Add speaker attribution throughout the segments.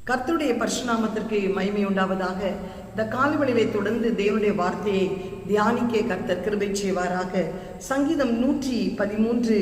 Speaker 1: கர்த்தருடைய பரிசுநாமத்திற்கு மகிமை உண்டாவதாக. இந்த காலவெளியிலே தொடர்ந்து தேவனுடைய வார்த்தையை தியானிக்க கர்த்தர் கிருபை செய்வாராக. சங்கீதம் 113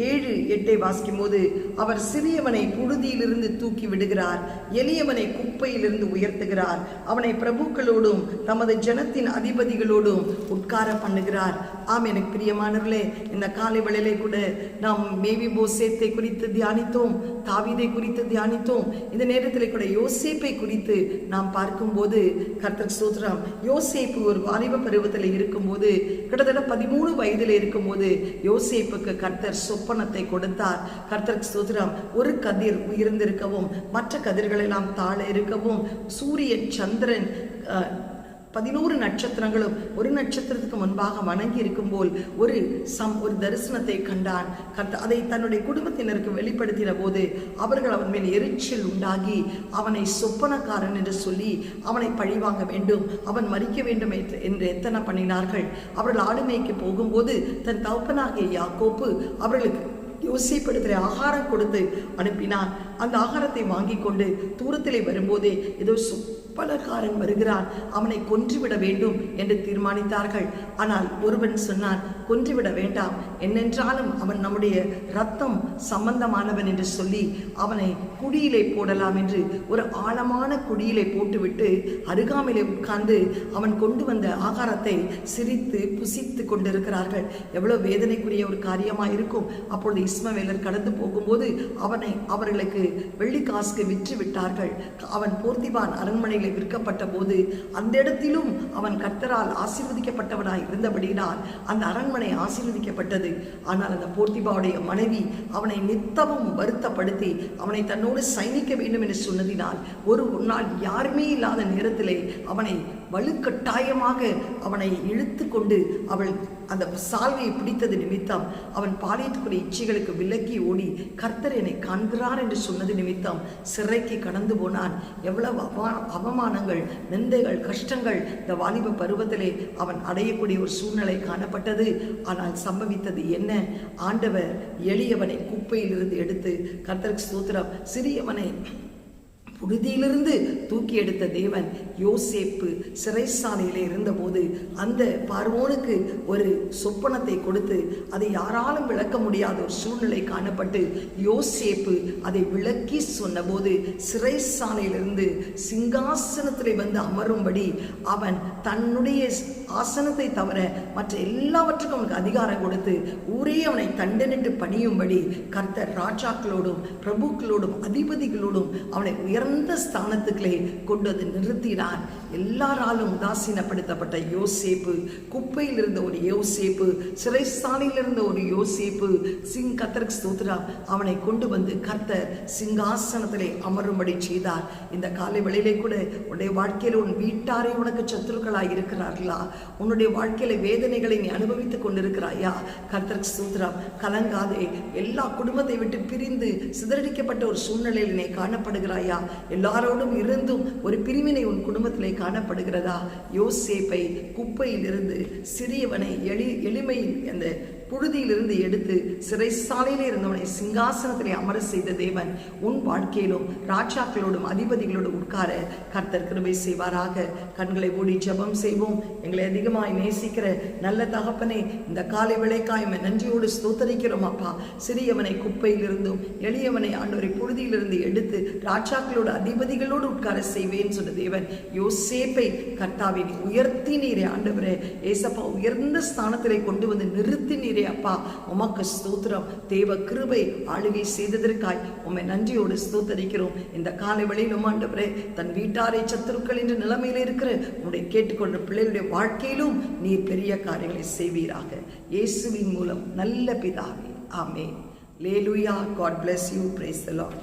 Speaker 1: 7, 8 வாசிக்கும் போது, அவர் சிறியவனை புழுதியிலிருந்து தூக்கி விடுகிறார், எளியவனை குப்பையிலிருந்து உயர்த்துகிறார், அவனை பிரபுக்களோடும் தமது ஜனத்தின் அதிபதிகளோடும் உட்கார பண்ணுகிறார். ஆம், எனக்கு பிரியமானவர்களே, இந்த காலை வேளையிலே கூட நாம் மேவிபோசேத்தை குறித்து தியானித்தோம், தாவீதை குறித்து தியானித்தோம். இந்த நேரத்தில் கூட யோசேப்பை குறித்து நாம் பார்க்கும்போது கர்த்தர் ஸ்தோத்திரம். யோசேப்பு ஒரு வாலிப பருவத்தில் இருக்கும்போது, கிட்டத்தட்ட 13 வயதில் இருக்கும்போது யோசேப்புக்கு கர்த்தர் சொப்பனத்தை கொடுத்தார். கர்த்தர் ஸ்தோத்திரம். ஒரு கதிர் உயர்ந்திருக்கவும் மற்ற கதிர்கள் எல்லாம் தாழ இருக்கவும், சூரியன் சந்திரன் 11 நட்சத்திரங்களும் ஒரு நட்சத்திரத்துக்கு முன்பாக வணங்கி இருக்கும் போல் ஒரு தரிசனத்தை கண்டான். அதை தன்னுடைய குடும்பத்தினருக்கு வெளிப்படுத்தின போது அவர்கள் அவன் மேல் எரிச்சல் உண்டாகி அவனை சொப்பனக்காரன் என்று சொல்லி அவனை பழிவாங்க வேண்டும், அவன் மறிக்க வேண்டும் என்று எத்தனை பண்ணினார்கள். அவர்கள் ஆளுமைக்கு போகும்போது தன் தகப்பனாகிய யாக்கோப்பு அவர்களுக்கு யோசேப்பிடத்திலே ஆகாரம் கொடுத்து அனுப்பினான். அந்த ஆகாரத்தை வாங்கி கொண்டு தூரத்திலே வரும்போதே ஏதோ சொப்பனக்காரன் வருகிறான், அவனை கொன்றுவிட வேண்டும் என்று தீர்மானித்தார்கள். ஆனால் ஒருவன் சொன்னான், கொன்றுவிட வேண்டாம், என்னென்றாலும் அவன் நம்முடைய இரத்தம் சம்பந்தமானவன் என்று சொல்லி அவனை குடியிலே போடலாம் என்று ஒரு ஆழமான குடியிலே போட்டுவிட்டு அருகாமையிலே உட்கார்ந்து அவன் கொண்டு வந்த ஆகாரத்தை சிரித்து புசித்து கொண்டிருக்கிறார்கள். எவ்வளவு வேதனைக்குரிய ஒரு காரியமாக இருக்கும். அப்பொழுது இஸ்மவேலர் கடந்து போகும்போது அவர்களுக்கு வெள்ளிக்காசுக்கு விற்று விட்டார்கள். அவன் போர்த்திபான் அரண்மனையில் விற்கப்பட்ட போது அந்த இடத்திலும் அவன் கர்த்தரால் ஆசீர்வதிக்கப்பட்டவனாய் இருந்தபடினால் அந்த அரண்மனை ஆசீர்வதிக்கப்பட்டது. ஆனால் அந்த போர்த்திபாவுடைய மனைவி அவனை நித்தமும் வருத்தப்படுத்தி அவனை தன்னோடு சைனிக்க வேண்டும் என்று சொன்னதினால் ஒரு நாள் யாருமே இல்லாத நேரத்திலே அவனை வலுக்கட்டாயமாக அவனை இழுத்து கொண்டு அவள் அந்த சால்வையை பிடித்தது நிமித்தம் அவன் பாலியத்துக்குரிய இச்சைகளுக்கு விலக்கி ஓடி கர்த்தர் என்னை காண்கிறார் என்று சொன்னது நிமித்தம் சிறைக்கு கடந்து போனான். எவ்வளவு அவமானங்கள், நிந்தைகள், கஷ்டங்கள் இந்த வாலிப பருவத்திலே அவன் அடையக்கூடிய ஒரு சூழ்நிலை காணப்பட்டது. ஆனால் சம்பவித்தது என்ன? ஆண்டவர் எளியவனை குப்பையிலிருந்து எடுத்து, கர்த்தருக்கு ஸ்தோத்திரம், சிறியவனை புழுதியிலிருந்து தூக்கி எடுத்த தேவன் யோசேப்பு சிறைசாலையிலே இருந்தபோது அந்த பார்வோனுக்கு ஒரு சொப்பனத்தை கொடுத்து அதை யாராலும் விளக்க முடியாத ஒரு சூழ்நிலை காணப்பட்டு யோசேப்பு அதை விளக்கி சொன்னபோது சிறைசாலையிலிருந்து சிங்காசனத்திலே வந்து அமரும்படி அவன் தன்னுடைய ஆசனத்தை தவிர மற்ற எல்லாவற்றுக்கும் அவனுக்கு அதிகாரம் கொடுத்து ஊரே அவனை தண்டனிட்டு பணியும்படி கர்த்தர் ராஜாக்களோடும் பிரபுக்களோடும் அதிபதிகளோடும் அவனை உயர்ந்த ஸ்தானத்துக்களே கொண்டு வந்து நிறுத்தினார். எல்லாராலும் உதாசீனப்படுத்தப்பட்ட யோசேப்பு, குப்பையில் இருந்த ஒரு யோசேப்பு, சிறைசாலையில் இருந்த ஒரு யோசேப்பு, கர்த்தருக்கு ஸ்தோத்திரம், அவனை கொண்டு வந்து கர்த்தர் சிங்காசனத்திலே அமரும்படி செய்தார். இந்த காலை வேளையிலே கூட உன்னுடைய வாழ்க்கையில் உன் வீட்டாரே உனக்கு சத்துருக்களாய் இருக்கிறார்களா? உன்னுடைய வாழ்க்கையில வேதனைகளை நீ அனுபவித்துக் கொண்டிருக்கிறாயா? கர்த்தருக்கு ஸ்தோத்திரம். கலங்காதே. எல்லா குடும்பத்தை விட்டு பிரிந்து சிதறடிக்கப்பட்ட ஒரு சூழ்நிலையில் நீ காணப்படுகிறாயா? எல்லாரோடும் இருந்தும் ஒரு பிரிவினை உன் குடும்பத்திலே காணப்படுகிறதா? யோசேப்பை குப்பையிலிருந்து, சிறியவனை எளிமையில் அந்த புழுதியிலிருந்து எடுத்து சிறைசாலையிலே இருந்தவனை சிங்காசனத்திலே அமர செய்த தேவன் உன் வாழ்க்கையிலும் ராஜாக்களோடும் அதிபதிகளோடும் உட்கார கர்த்தர் கிருபை செய்வாராக. கண்களை மூடி ஜெபம் செய்வோம். எங்களை அதிகமாய் நேசிக்கிற நல்ல தகப்பனே, இந்த காலை விளைக்காய் நன்றியோடு ஸ்தோத்தரிக்கிறோம் அப்பா. சிறியவனை குப்பையிலிருந்தும் எளியவனை ஆண்டவரை புழுதியிலிருந்து எடுத்து ராஜாக்களோடு அதிபதிகளோடு உட்கார செய்வேன் சொன்ன தேவன் யோசேப்பை கர்த்தாவை உயர்த்தி நீரே ஆண்டவரே ஏசப்பா, உயர்ந்த ஸ்தானத்திலே கொண்டு வந்து நிறுத்தி நீரே அப்பா. உமக்கு ஸ்தோத்திரம். தேவ கிருபை ஆளுகை செய்ததற்காய் உம்மை நன்றியோடு ஸ்தோத்தரிக்கிறோம். இந்த காலை வேளையிலும் ஆண்டவரே, தன் வீட்டாரை சத்துருக்கள் என்ற நிலைமையில இருக்கிற உன்னுடைய கேட்டுக்கொண்ட பிள்ளைகளுடைய வாழ்க்கையிலும் நீர் பெரிய காரியங்களை செய்வீராக. இயேசுவின் மூலம் நல்ல பிதாவே, ஆமென். Hallelujah. God bless you. Praise the Lord.